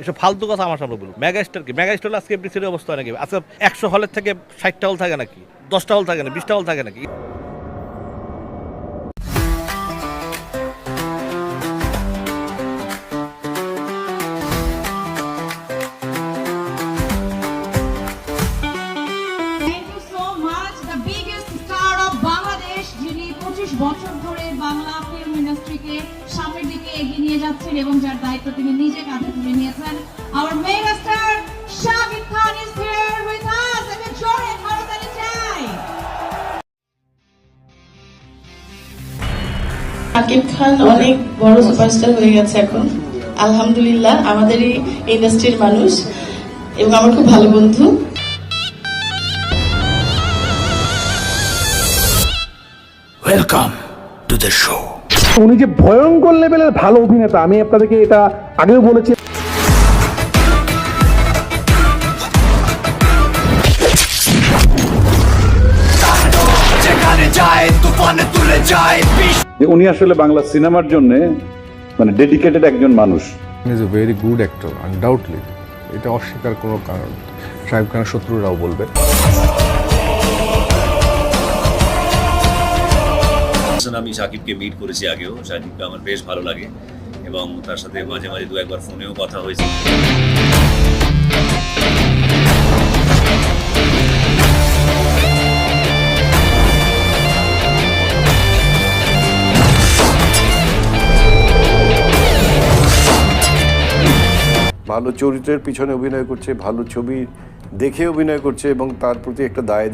এসব ফালতু কথা আমার সামনে বলুন। মেগাস্টার কি? মেগাস্টার আজকে এফডিসির অবস্থা হয় নাকি? আজকে 100 হলের থেকে 60টা হল থাকে নাকি? 10টা হল থাকে না, 20টা হল থাকে নাকি? বছর ধরে বাংলা ফিল্ম ইন্ডাস্ট্রিকে সামনের দিকে এগিয়ে নিয়ে যাচ্ছেন এবং যার দায়িত্ব তিনি নিজে কাঁধে তুলে নিয়েছেন। Our megastar Shahid Khan is here with us and a joy হাততালি চাই। শাকিব খান অনেক বড় সুপারস্টার হয়ে গেছে এখন, আলহামদুলিল্লাহ। আমাদেরই ইন্ডাস্ট্রির মানুষ এবং আমার খুব ভালো বন্ধু। Welcome to the show. উনি যে ভয়ঙ্কর লেভেলের ভালো অভিনেতা, আমি আপনাদেরকে এটা আগেও বলেছি। উনি আসলে বাংলা সিনেমার জন্য মানে ডেডিকেটেড একজন মানুষ। Is a very good actor undoubtedly, এটা অস্বীকার কোনো কারণ শাকিব খানের শত্রুরাও বলবে। আমি শাকিবকে মিট করেছি আগেও, শাকিবকে আমার বেশ ভালো লাগে এবং তার সাথে মাঝে মাঝে দু একবার ফোনেও কথা হয়েছে। ভালো চরিত্রের পিছনে অভিনয় করছে, ভালো ছবি দেখে অভিনয় করছে এবং তার প্রতি একটা দায়